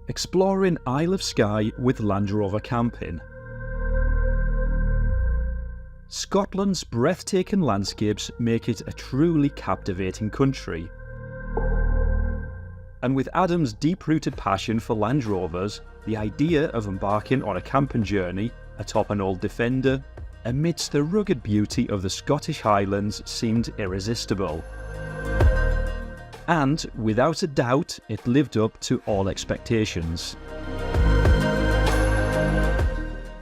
exploring Isle of Skye with Land Rover camping. Scotland's breathtaking landscapes make it a truly captivating country. And with Adam's deep-rooted passion for Land Rovers, the idea of embarking on a camping journey atop an old Defender amidst the rugged beauty of the Scottish Highlands seemed irresistible. And, without a doubt, it lived up to all expectations.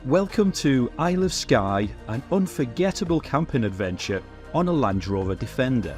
Welcome to Isle of Skye, an unforgettable camping adventure on a Land Rover Defender.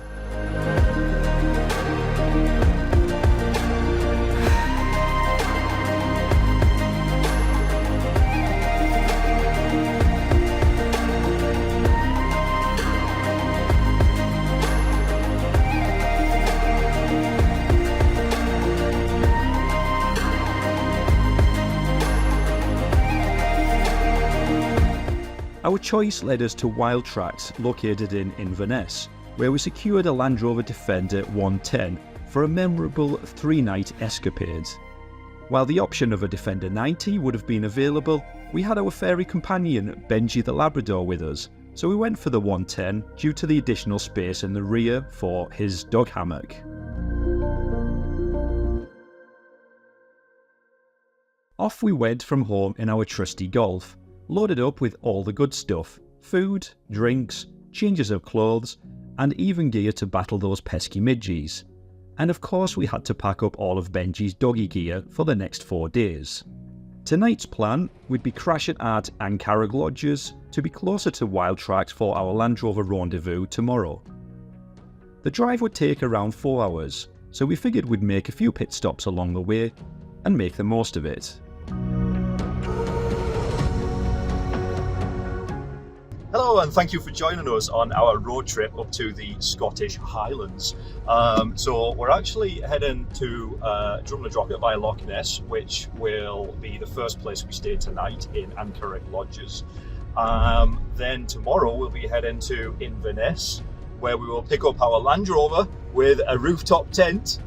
Our choice led us to Wild Tracks located in Inverness, where we secured a Land Rover Defender 110 for a memorable 3-night escapade. While the option of a Defender 90 would have been available, we had our fairy companion Benji the Labrador with us, so we went for the 110 due to the additional space in the rear for his dog hammock. Off we went from home in our trusty Golf, loaded up with all the good stuff: food, drinks, changes of clothes, and even gear to battle those pesky midgies. And of course we had to pack up all of Benji's doggy gear for the next 4 days. Tonight's plan would be crashing at Ancarraig lodges to be closer to Wild Tracks for our Land Rover rendezvous tomorrow. The drive would take around 4 hours, so we figured we'd make a few pit stops along the way and make the most of it. Hello and thank you for joining us on our road trip up to the Scottish Highlands. So we're actually heading to Drumnadrochit by Loch Ness, which will be the first place we stay tonight in Ancarraig lodges. Then tomorrow we'll be heading to Inverness, where we will pick up our Land Rover with a rooftop tent.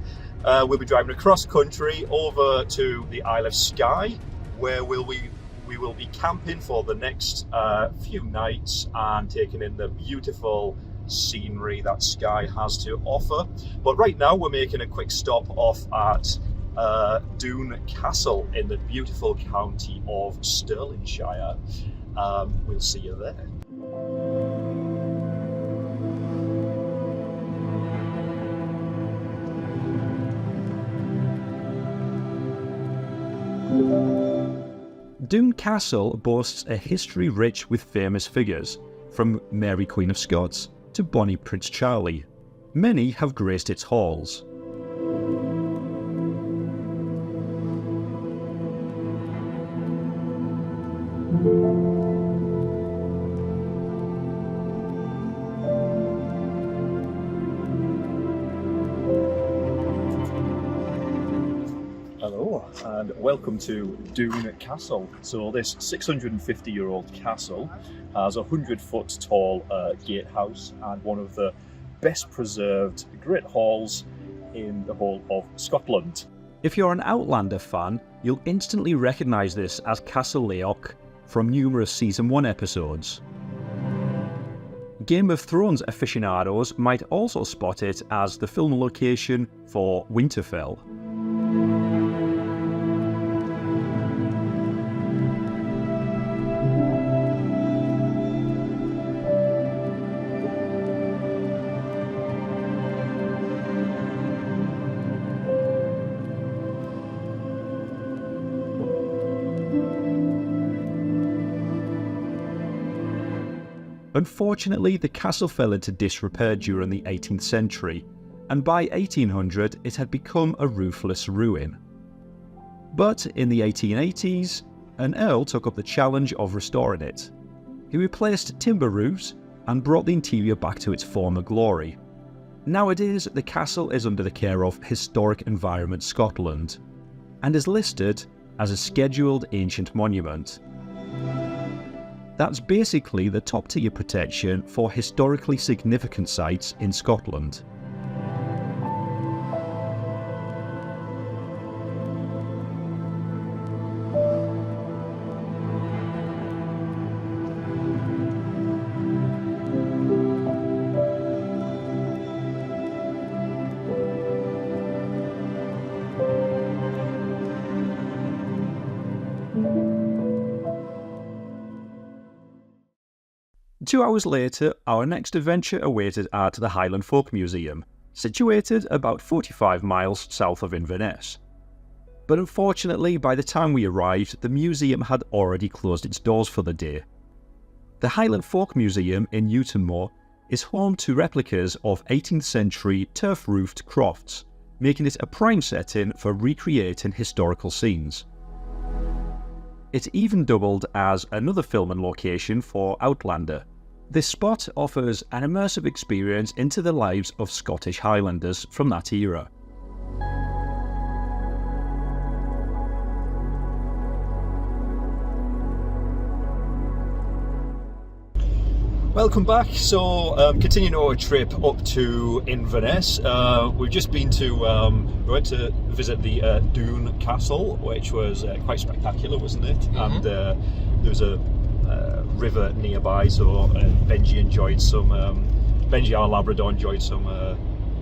We'll be driving across country over to the Isle of Skye, where we will be camping for the next few nights and taking in the beautiful scenery that Skye has to offer. But right now we're making a quick stop off at Doune Castle in the beautiful county of Stirlingshire. We'll see you there. Doune Castle boasts a history rich with famous figures, from Mary Queen of Scots to Bonnie Prince Charlie. Many have graced its halls. Hello and welcome to Doune Castle. So this 650-year-old castle has a 100-foot tall gatehouse and one of the best preserved great halls in the whole of Scotland. If you're an Outlander fan, you'll instantly recognise this as Castle Leoch from numerous Season 1 episodes. Game of Thrones aficionados might also spot it as the film location for Winterfell. Unfortunately, the castle fell into disrepair during the 18th century, and by 1800 it had become a roofless ruin. But in the 1880s, an earl took up the challenge of restoring it. He replaced timber roofs and brought the interior back to its former glory. Nowadays, the castle is under the care of Historic Environment Scotland, and is listed as a Scheduled Ancient Monument. That's basically the top tier protection for historically significant sites in Scotland. 2 hours later, our next adventure awaited at the Highland Folk Museum, situated about 45 miles south of Inverness. But unfortunately, by the time we arrived, the museum had already closed its doors for the day. The Highland Folk Museum in Newtonmore is home to replicas of 18th century turf-roofed crofts, making it a prime setting for recreating historical scenes. It even doubled as another filming location for Outlander. This spot offers an immersive experience into the lives of Scottish Highlanders from that era. Welcome back. So, continuing our trip up to Inverness, we've just been to, we went to visit the Doune Castle, which was quite spectacular, wasn't it? And there was a river nearby, so Benji enjoyed some, Benji our Labrador enjoyed some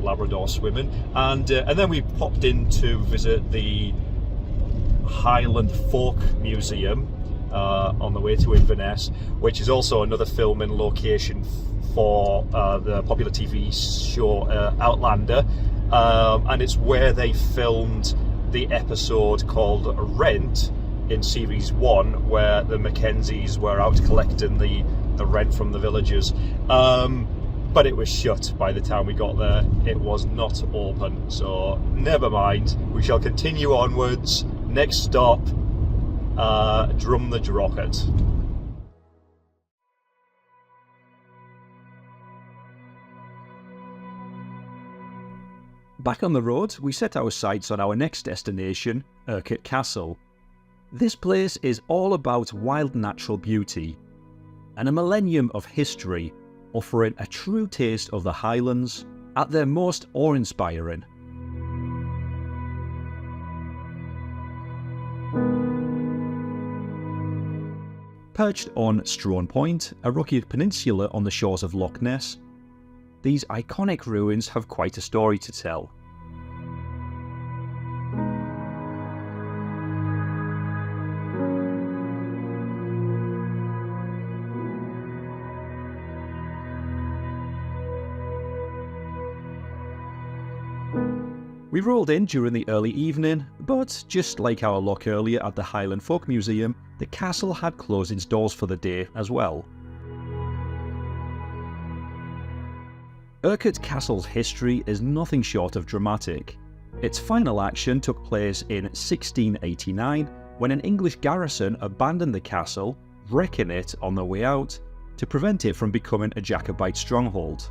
Labrador swimming, and then we popped in to visit the Highland Folk Museum on the way to Inverness, which is also another filming location for the popular TV show Outlander, and it's where they filmed the episode called Rent in series 1, where the Mackenzies were out collecting the rent from the villagers, but it was shut by the time we got there. It was not open, so never mind, we shall continue onwards. Next stop, Drumnadrochit. Back on the road, we set our sights on our next destination, Urquhart Castle. This place is all about wild natural beauty and a millennium of history, offering a true taste of the Highlands at their most awe-inspiring. Perched on Strawn Point, a rugged peninsula on the shores of Loch Ness, these iconic ruins have quite a story to tell. We rolled in during the early evening, but just like our look earlier at the Highland Folk Museum, the castle had closed its doors for the day as well. Urquhart Castle's history is nothing short of dramatic. Its final action took place in 1689 when an English garrison abandoned the castle, wrecking it on their way out to prevent it from becoming a Jacobite stronghold.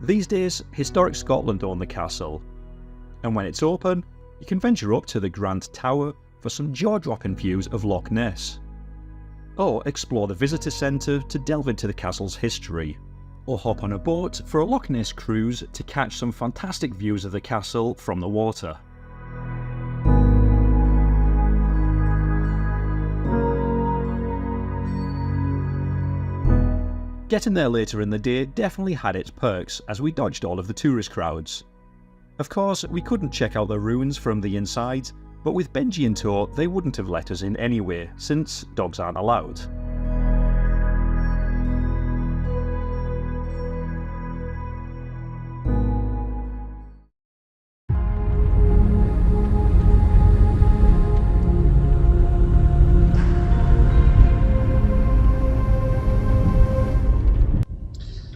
These days, Historic Scotland own the castle, and when it's open, you can venture up to the Grand Tower for some jaw-dropping views of Loch Ness, or explore the visitor centre to delve into the castle's history, or hop on a boat for a Loch Ness cruise to catch some fantastic views of the castle from the water. Getting there later in the day definitely had its perks, as we dodged all of the tourist crowds. Of course, we couldn't check out the ruins from the inside, but with Benji in tow, they wouldn't have let us in anyway, since dogs aren't allowed.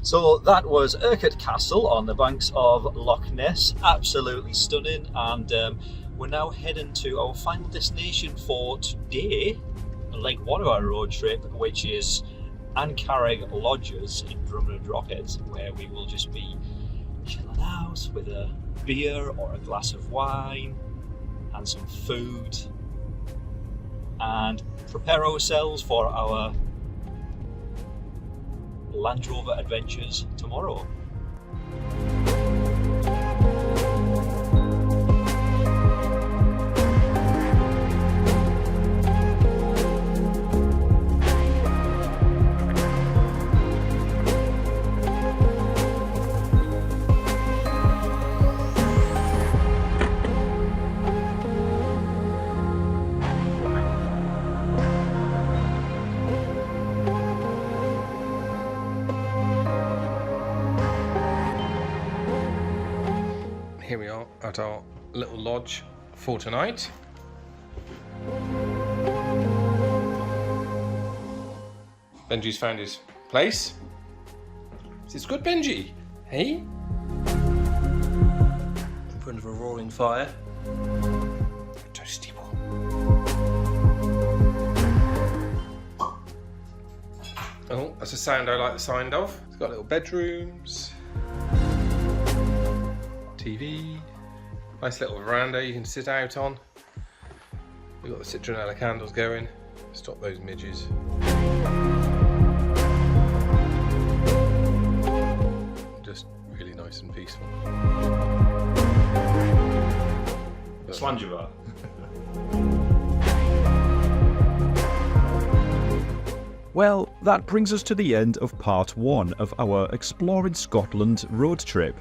So that was Urquhart Castle on the banks of Loch Ness, absolutely stunning, and we're now heading to our final destination for today, leg one of our road trip, which is Ancarraig Lodges in Drumnadrochit, where we will just be chilling out with a beer or a glass of wine and some food, and prepare ourselves for our Land Rover adventures tomorrow. at our little lodge for tonight. Benji's found his place. Is this good, Benji? Hey? In front of a roaring fire. A toasty one. Oh, that's a sound I like the sound of. It's got little bedrooms. TV. Nice little veranda you can sit out on. We've got the citronella candles going. Stop those midges. Just really nice and peaceful. Slanjava. Well, that brings us to the end of part 1 of our Exploring Scotland road trip.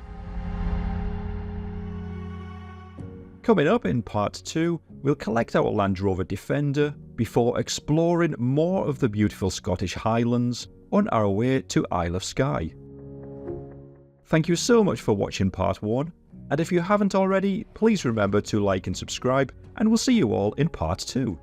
Coming up in part 2, we'll collect our Land Rover Defender before exploring more of the beautiful Scottish Highlands on our way to Isle of Skye. Thank you so much for watching part 1, and if you haven't already, please remember to like and subscribe, and we'll see you all in part 2.